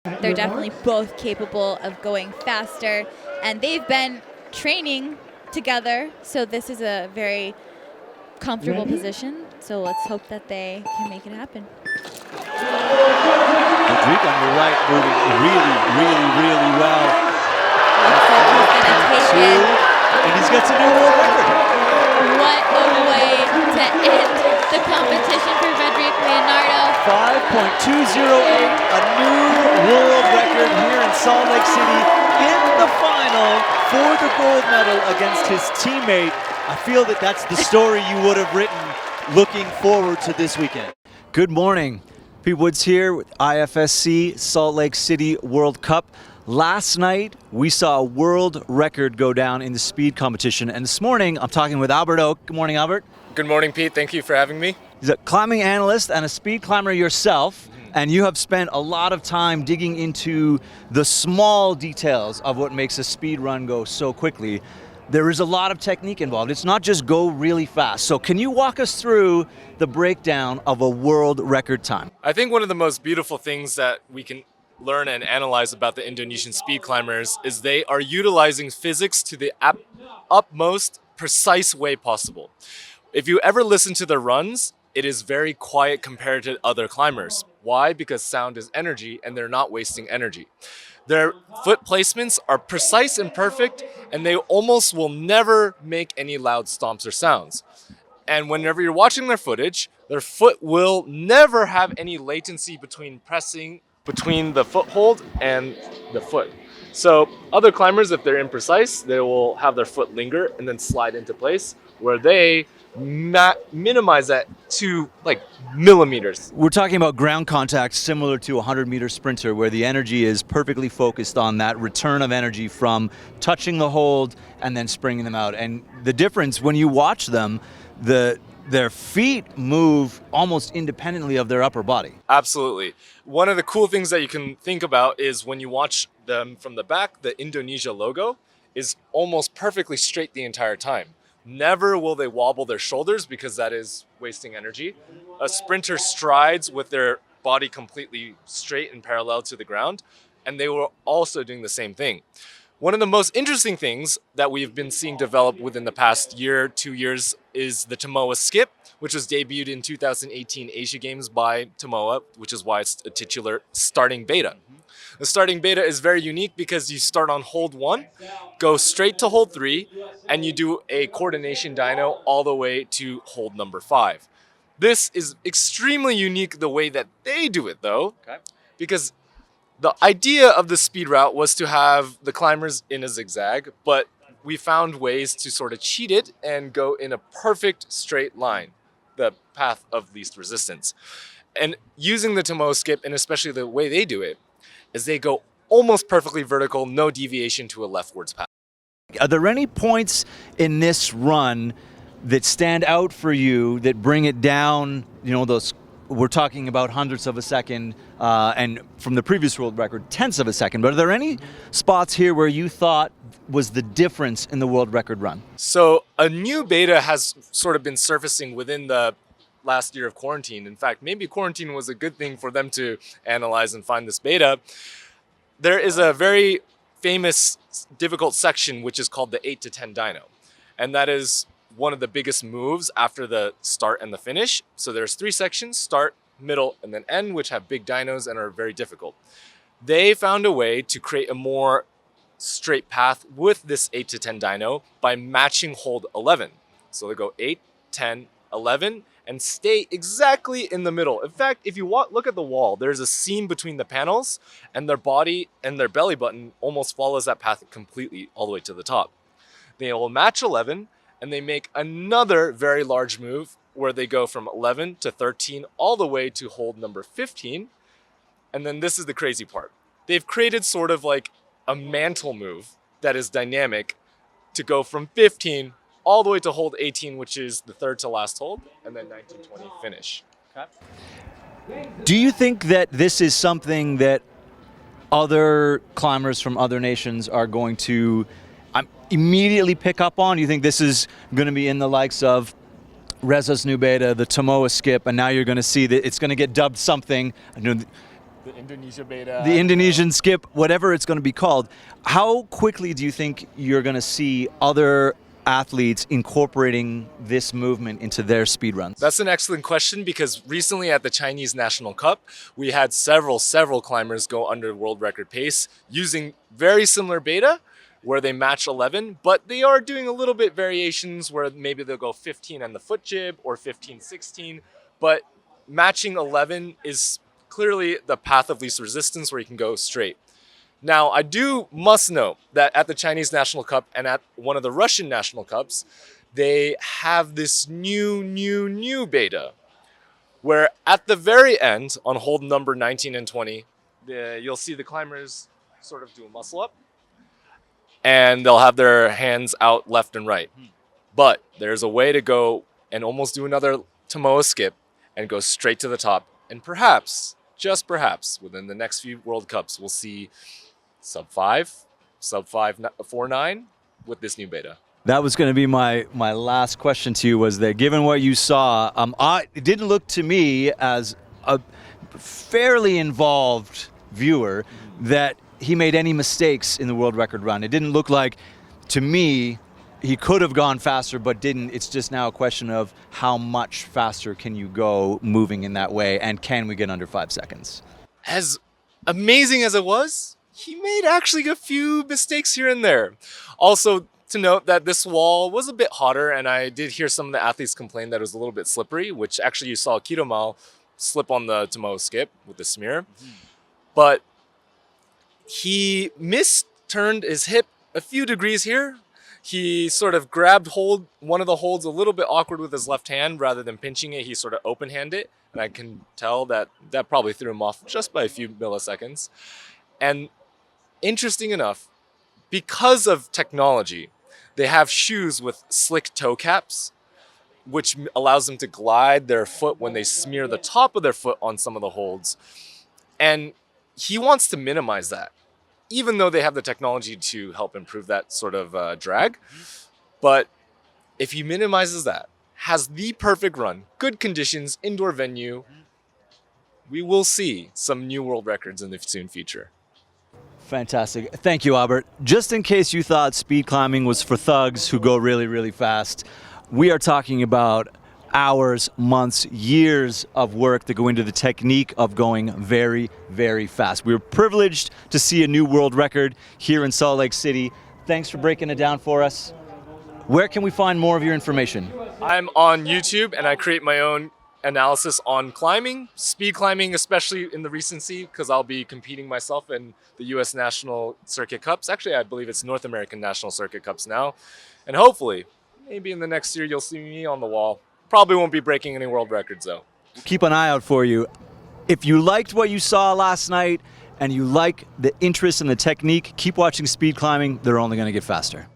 They're definitely both capable of going faster, and they've been training together, so this is a very comfortable position. So let's hope that they can make it happen. Veddriq on the right, moving really well. Looks like he's gonna take it. And he's got a new world record. What a way to end the competition for Veddriq Leonardo. 5.208, a new world record here in Salt Lake City in the final for the gold medal against his teammate. I feel that that's the story you would have written looking forward to this weekend. Good morning. Pete Woods here with IFSC Salt Lake City World Cup. Last night, we saw a world record go down in the speed competition, and this morning, I'm talking with Albert Oak. Good morning, Albert. Good morning, Pete. Thank you for having me. He's a climbing analyst and a speed climber yourself, and you have spent a lot of time digging into the small details of what makes a speed run go so quickly. There is a lot of technique involved. It's not just go really fast. So can you walk us through the breakdown of a world record time? I think one of the most beautiful things that we can learn and analyze about the Indonesian speed climbers is they are utilizing physics to the utmost precise way possible. If you ever listen to their runs, it is very quiet compared to other climbers. Why? Because sound is energy and they're not wasting energy. Their foot placements are precise and perfect, and they almost will never make any loud stomps or sounds. And whenever you're watching their footage, their foot will never have any latency between pressing between the foothold and the foot. So other climbers, if they're imprecise, they will have their foot linger and then slide into place, where they minimize that to like millimeters. We're talking about ground contact similar to a 100-meter sprinter, where the energy is perfectly focused on that return of energy from touching the hold and then springing them out. And the difference when you watch them, their feet move almost independently of their upper body. Absolutely. One of the cool things that you can think about is when you watch them from the back, the Indonesia logo is almost perfectly straight the entire time. Never will they wobble their shoulders because that is wasting energy. A sprinter strides with their body completely straight and parallel to the ground, and they were also doing the same thing. One of the most interesting things that we've been seeing develop within the past year, 2 years, is the Tomoa skip, which was debuted in 2018 Asia Games by Tomoa, which is why it's a titular starting beta. The starting beta is very unique because you start on hold 1, go straight to hold 3, and you do a coordination dyno all the way to hold number 5. This is extremely unique the way that they do it though, because the idea of the speed route was to have the climbers in a zigzag, but we found ways to sort of cheat it and go in a perfect straight line, the path of least resistance. And using the Tomoa skip, and especially the way they do it, is they go almost perfectly vertical, no deviation to a leftwards path. Are there any points in this run that stand out for you that bring it down, those, we're talking about hundredths of a second, and from the previous world record, tenths of a second, but are there any spots here where you thought was the difference in the world record run? So a new beta has sort of been surfacing within the last year of quarantine. In fact, maybe quarantine was a good thing for them to analyze and find this beta. There is a very famous difficult section which is called the 8 to 10 dyno. And that is one of the biggest moves after the start and the finish. So there's 3 sections, start, middle, and then end, which have big dynos and are very difficult. They found a way to create a more straight path with this 8 to 10 dyno by matching hold 11. So they go 8, 10, 11, and stay exactly in the middle. In fact, if you look at the wall, there's a seam between the panels, and their body and their belly button almost follows that path completely all the way to the top. They will match 11, and they make another very large move where they go from 11 to 13 all the way to hold number 15. And then this is the crazy part. They've created sort of like a mantle move that is dynamic to go from 15 all the way to hold 18, which is the third to last hold, and then 19, 20 finish. Do you think that this is something that other climbers from other nations are going to immediately pick up on? Do you think this is going to be in the likes of Reza's new beta, the Tomoa skip, and now you're going to see that it's going to get dubbed something? The Indonesia beta. The Indonesian skip, whatever it's going to be called. How quickly do you think you're going to see other athletes incorporating this movement into their speed runs? That's an excellent question, because recently at the Chinese National Cup, we had several climbers go under world record pace using very similar beta, where they match 11, but they are doing a little bit variations where maybe they'll go 15 on the foot jib or 15-16, but matching 11 is clearly the path of least resistance where you can go straight. Now, I must note that at the Chinese National Cup and at one of the Russian National Cups, they have this new beta, where at the very end, on hold number 19 and 20, you'll see the climbers sort of do a muscle up, and they'll have their hands out left and right. But there's a way to go and almost do another Tomoa skip and go straight to the top. And perhaps, just perhaps, within the next few World Cups, we'll see sub 4.9 with this new beta. That was going to be my last question to you, was that given what you saw, it didn't look to me as a fairly involved viewer that he made any mistakes in the world record run. It didn't look like, to me, he could have gone faster but didn't. It's just now a question of how much faster can you go moving in that way, and can we get under 5 seconds? As amazing as it was, he made actually a few mistakes here and there. Also, to note that this wall was a bit hotter, and I did hear some of the athletes complain that it was a little bit slippery, which actually you saw Kiromal slip on the Tomoa skip with the smear. But he turned his hip a few degrees here. He sort of grabbed one of the holds a little bit awkward with his left hand. Rather than pinching it, he sort of open-handed it. And I can tell that probably threw him off just by a few milliseconds. And interesting enough, because of technology, they have shoes with slick toe caps, which allows them to glide their foot when they smear the top of their foot on some of the holds. And he wants to minimize that, even though they have the technology to help improve that sort of drag. But if he minimizes that, has the perfect run, good conditions, indoor venue, we will see some new world records in the soon future. Fantastic. Thank you, Albert. Just in case you thought speed climbing was for thugs who go really, really fast, we are talking about hours, months, years of work that go into the technique of going very, very fast. We were privileged to see a new world record here in Salt Lake City. Thanks for breaking it down for us. Where can we find more of your information? I'm on YouTube, and I create my own analysis on climbing, speed climbing, especially in the recency, because I'll be competing myself in the U.S. National Circuit Cups. Actually, I believe it's North American National Circuit Cups now. And hopefully, maybe in the next year, you'll see me on the wall. Probably won't be breaking any world records, though. Keep an eye out for you. If you liked what you saw last night and you like the interest in the technique, keep watching speed climbing. They're only going to get faster.